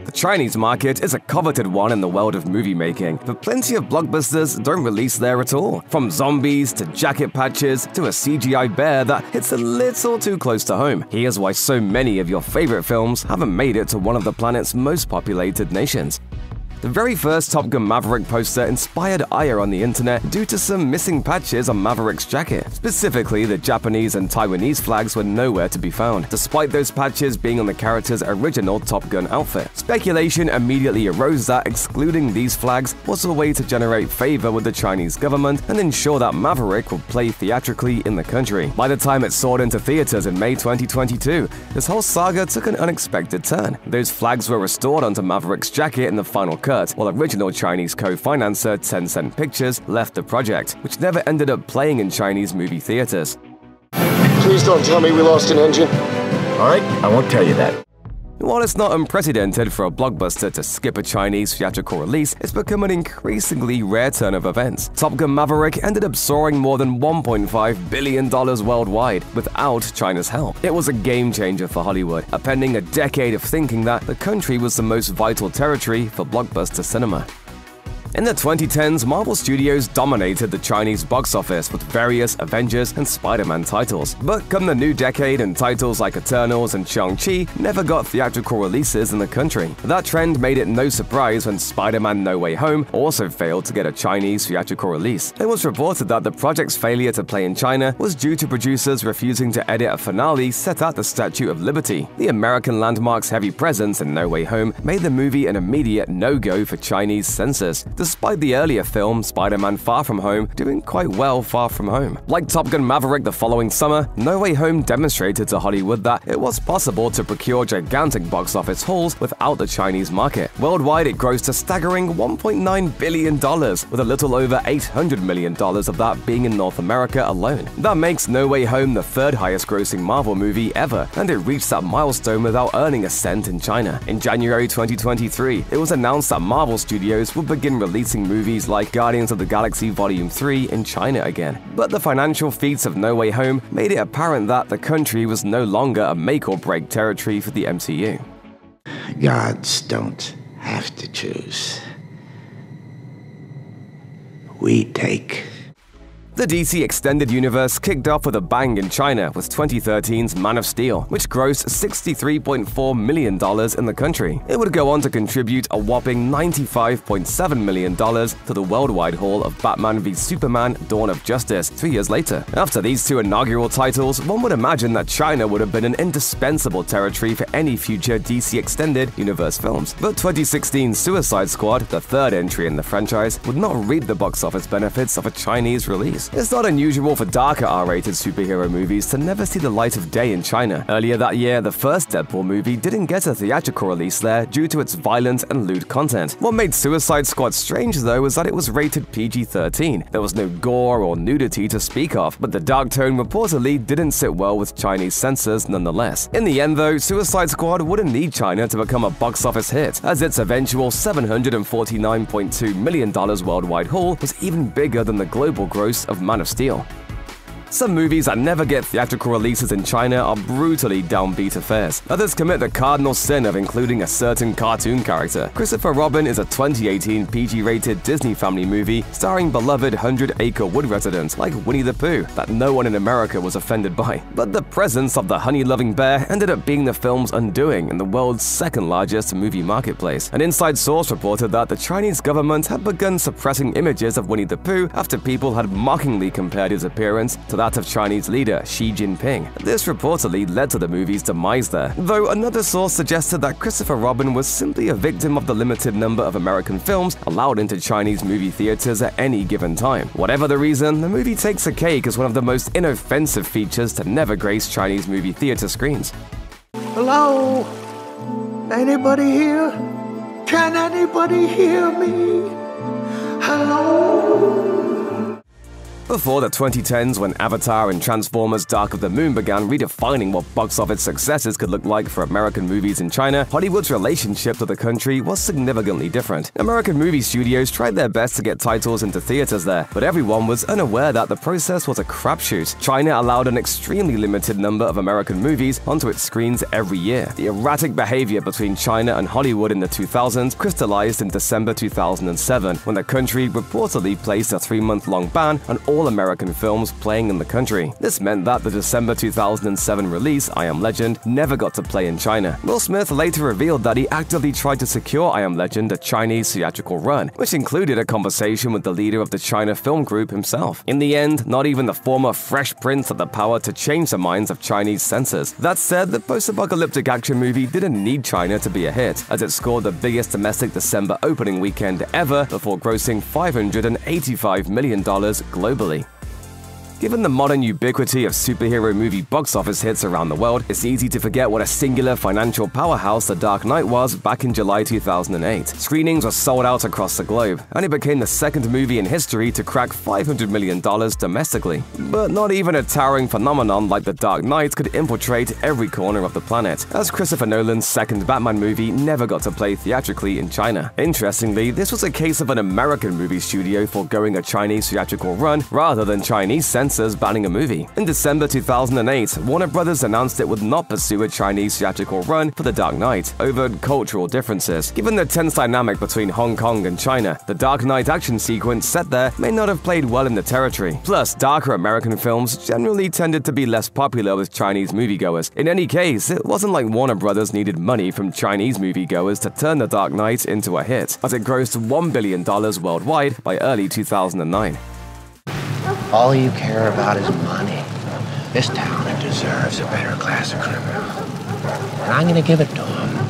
The Chinese market is a coveted one in the world of movie making, but plenty of blockbusters don't release there at all. From zombies to jacket patches to a CGI bear that hits a little too close to home. Here's why so many of your favorite films haven't made it to one of the planet's most populated nations. The very first Top Gun Maverick poster inspired ire on the internet due to some missing patches on Maverick's jacket. Specifically, the Japanese and Taiwanese flags were nowhere to be found, despite those patches being on the character's original Top Gun outfit. Speculation immediately arose that excluding these flags was a way to generate favor with the Chinese government and ensure that Maverick would play theatrically in the country. By the time it soared into theaters in May 2022, this whole saga took an unexpected turn. Those flags were restored onto Maverick's jacket in the final cut, while original Chinese co-financer Tencent Pictures left the project, which never ended up playing in Chinese movie theaters. Please don't tell me we lost an engine. All right, I won't tell you that. While it's not unprecedented for a blockbuster to skip a Chinese theatrical release, it's become an increasingly rare turn of events. Top Gun Maverick ended up soaring more than $1.5 billion worldwide without China's help. It was a game-changer for Hollywood, appending a decade of thinking that the country was the most vital territory for blockbuster cinema. In the 2010s, Marvel Studios dominated the Chinese box office with various Avengers and Spiderman titles. But come the new decade and titles like Eternals and Shang-Chi never got theatrical releases in the country. That trend made it no surprise when Spider-Man No Way Home also failed to get a Chinese theatrical release. It was reported that the project's failure to play in China was due to producers refusing to edit a finale set at the Statue of Liberty. The American landmark's heavy presence in No Way Home made the movie an immediate no-go for Chinese censors, despite the earlier film Spider-Man Far From Home doing quite well far from home. Like Top Gun Maverick the following summer, No Way Home demonstrated to Hollywood that it was possible to procure gigantic box office hauls without the Chinese market. Worldwide, it grossed a staggering $1.9 billion, with a little over $800 million of that being in North America alone. That makes No Way Home the third highest grossing Marvel movie ever, and it reached that milestone without earning a cent in China. In January 2023, it was announced that Marvel Studios would begin releasing movies like Guardians of the Galaxy Volume 3 in China again. But the financial feats of No Way Home made it apparent that the country was no longer a make-or-break territory for the MCU. Gods don't have to choose. We take. The DC Extended Universe kicked off with a bang in China with 2013's Man of Steel, which grossed $63.4 million in the country. It would go on to contribute a whopping $95.7 million to the worldwide haul of Batman v Superman: Dawn of Justice 3 years later. After these two inaugural titles, one would imagine that China would have been an indispensable territory for any future DC Extended Universe films. But 2016's Suicide Squad, the third entry in the franchise, would not reap the box office benefits of a Chinese release. It's not unusual for darker R-rated superhero movies to never see the light of day in China. Earlier that year, the first Deadpool movie didn't get a theatrical release there due to its violent and lewd content. What made Suicide Squad strange, though, was that it was rated PG-13. There was no gore or nudity to speak of, but the dark tone reportedly didn't sit well with Chinese censors nonetheless. In the end, though, Suicide Squad wouldn't need China to become a box office hit, as its eventual $749.2 million worldwide haul was even bigger than the global gross of Man of Steel. Some movies that never get theatrical releases in China are brutally downbeat affairs. Others commit the cardinal sin of including a certain cartoon character. Christopher Robin is a 2018 PG-rated Disney family movie starring beloved 100-acre wood residents like Winnie the Pooh that no one in America was offended by. But the presence of the honey-loving bear ended up being the film's undoing in the world's second-largest movie marketplace. An inside source reported that the Chinese government had begun suppressing images of Winnie the Pooh after people had mockingly compared his appearance to that of Chinese leader Xi Jinping. This reportedly led to the movie's demise there, though another source suggested that Christopher Robin was simply a victim of the limited number of American films allowed into Chinese movie theaters at any given time. Whatever the reason, the movie takes a cake as one of the most inoffensive features to never grace Chinese movie theater screens. Hello? Anybody here? Can anybody hear me? Hello? Before the 2010s, when Avatar and Transformers Dark of the Moon began redefining what box office successes could look like for American movies in China, Hollywood's relationship to the country was significantly different. American movie studios tried their best to get titles into theaters there, but everyone was unaware that the process was a crapshoot. China allowed an extremely limited number of American movies onto its screens every year. The erratic behavior between China and Hollywood in the 2000s crystallized in December 2007, when the country reportedly placed a 3-month-long ban on all American films playing in the country. This meant that the December 2007 release, I Am Legend, never got to play in China. Will Smith later revealed that he actively tried to secure I Am Legend a Chinese theatrical run, which included a conversation with the leader of the China Film Group himself. In the end, not even the former Fresh Prince had the power to change the minds of Chinese censors. That said, the post-apocalyptic action movie didn't need China to be a hit, as it scored the biggest domestic December opening weekend ever before grossing $585 million globally. Given the modern ubiquity of superhero movie box office hits around the world, it's easy to forget what a singular financial powerhouse The Dark Knight was back in July 2008. Screenings were sold out across the globe, and it became the second movie in history to crack $500 million domestically. But not even a towering phenomenon like The Dark Knight could infiltrate every corner of the planet, as Christopher Nolan's second Batman movie never got to play theatrically in China. Interestingly, this was a case of an American movie studio foregoing a Chinese theatrical run rather than Chinese censors banning a movie. In December 2008, Warner Brothers announced it would not pursue a Chinese theatrical run for The Dark Knight over cultural differences. Given the tense dynamic between Hong Kong and China, the Dark Knight action sequence set there may not have played well in the territory. Plus, darker American films generally tended to be less popular with Chinese moviegoers. In any case, it wasn't like Warner Brothers needed money from Chinese moviegoers to turn The Dark Knight into a hit, as it grossed $1 billion worldwide by early 2009. All you care about is money. This town deserves a better class of criminal. And I'm gonna give it to him.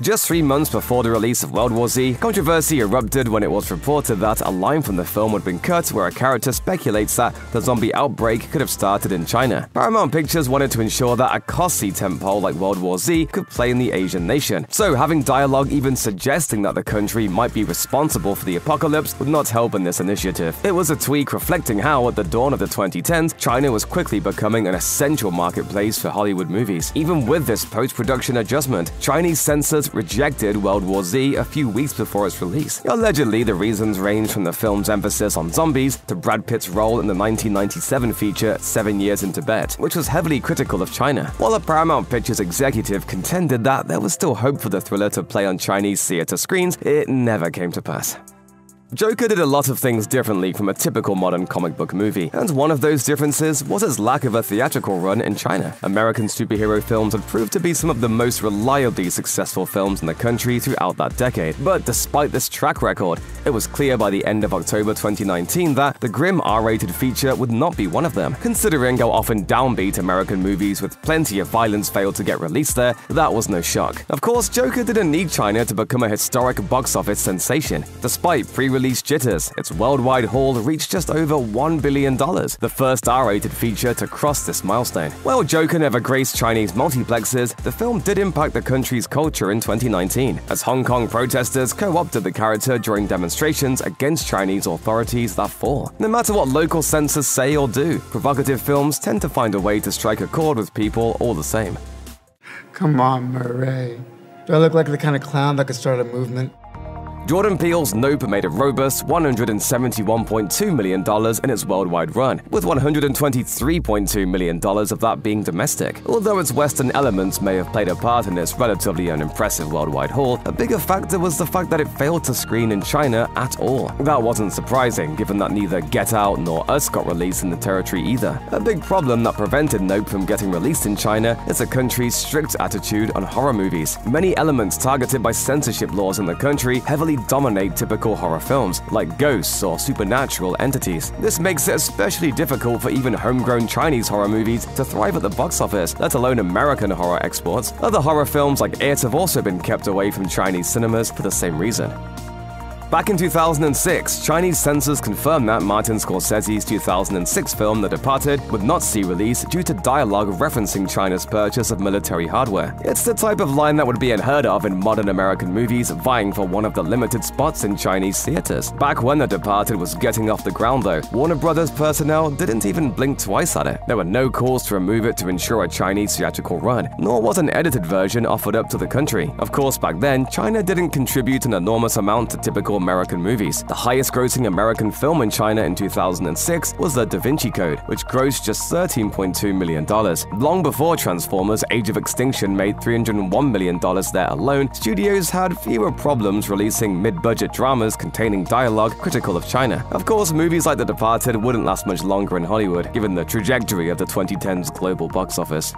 Just 3 months before the release of World War Z, controversy erupted when it was reported that a line from the film had been cut where a character speculates that the zombie outbreak could have started in China. Paramount Pictures wanted to ensure that a costly tentpole like World War Z could play in the Asian nation, so having dialogue even suggesting that the country might be responsible for the apocalypse would not help in this initiative. It was a tweak reflecting how, at the dawn of the 2010s, China was quickly becoming an essential marketplace for Hollywood movies. Even with this post-production adjustment, Chinese censors rejected World War Z a few weeks before its release. Allegedly, the reasons range from the film's emphasis on zombies to Brad Pitt's role in the 1997 feature 7 Years in Tibet, which was heavily critical of China. While a Paramount Pictures executive contended that there was still hope for the thriller to play on Chinese theater screens, it never came to pass. Joker did a lot of things differently from a typical modern comic book movie, and one of those differences was its lack of a theatrical run in China. American superhero films had proved to be some of the most reliably successful films in the country throughout that decade. But despite this track record, it was clear by the end of October 2019 that the grim R-rated feature would not be one of them. Considering how often downbeat American movies with plenty of violence failed to get released there, that was no shock. Of course, Joker didn't need China to become a historic box office sensation. Despite pre-release jitters, its worldwide haul reached just over $1 billion, the first R-rated feature to cross this milestone. While Joker never graced Chinese multiplexes, the film did impact the country's culture in 2019, as Hong Kong protesters co-opted the character during demonstrations against Chinese authorities that fall. No matter what local censors say or do, provocative films tend to find a way to strike a chord with people all the same. Come on, Murray. Do I look like the kind of clown that could start a movement? Jordan Peele's Nope made a robust $171.2 million in its worldwide run, with $123.2 million of that being domestic. Although its Western elements may have played a part in its relatively unimpressive worldwide haul, a bigger factor was the fact that it failed to screen in China at all. That wasn't surprising, given that neither Get Out nor Us got released in the territory either. A big problem that prevented Nope from getting released in China is the country's strict attitude on horror movies. Many elements targeted by censorship laws in the country heavily dominate typical horror films, like ghosts or supernatural entities. This makes it especially difficult for even homegrown Chinese horror movies to thrive at the box office, let alone American horror exports. Other horror films like It have also been kept away from Chinese cinemas for the same reason. Back in 2006, Chinese censors confirmed that Martin Scorsese's 2006 film The Departed would not see release due to dialogue referencing China's purchase of military hardware. It's the type of line that would be unheard of in modern American movies vying for one of the limited spots in Chinese theaters. Back when The Departed was getting off the ground though, Warner Brothers personnel didn't even blink twice at it. There were no calls to remove it to ensure a Chinese theatrical run, nor was an edited version offered up to the country. Of course, back then, China didn't contribute an enormous amount to typical American movies. The highest-grossing American film in China in 2006 was The Da Vinci Code, which grossed just $13.2 million. Long before Transformers: Age of Extinction made $301 million there alone, studios had fewer problems releasing mid-budget dramas containing dialogue critical of China. Of course, movies like The Departed wouldn't last much longer in Hollywood, given the trajectory of the 2010s global box office.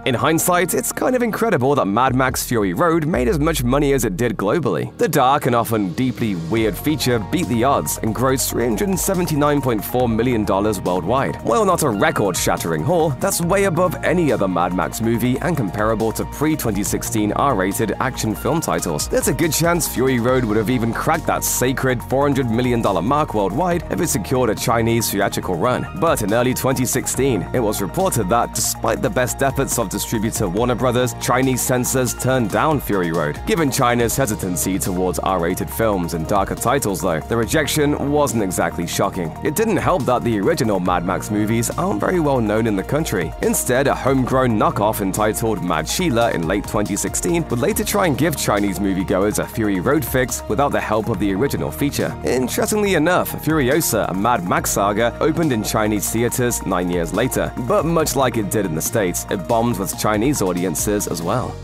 In hindsight, it's kind of incredible that Mad Max Fury Road made as much money as it did globally. The dark and often deeply weird feature beat the odds and grossed $379.4 million worldwide. While not a record-shattering haul, that's way above any other Mad Max movie and comparable to pre-2016 R-rated action film titles. There's a good chance Fury Road would have even cracked that sacred $400 million mark worldwide if it secured a Chinese theatrical run. But in early 2016, it was reported that, despite the best efforts of distributor Warner Brothers, Chinese censors turned down Fury Road. Given China's hesitancy towards R-rated films and darker titles though, the rejection wasn't exactly shocking. It didn't help that the original Mad Max movies aren't very well known in the country. Instead, a homegrown knockoff entitled Mad Sheila in late 2016 would later try and give Chinese moviegoers a Fury Road fix without the help of the original feature. Interestingly enough, Furiosa, a Mad Max saga, opened in Chinese theaters 9 years later, but much like it did in the States, it bombed with Chinese audiences as well.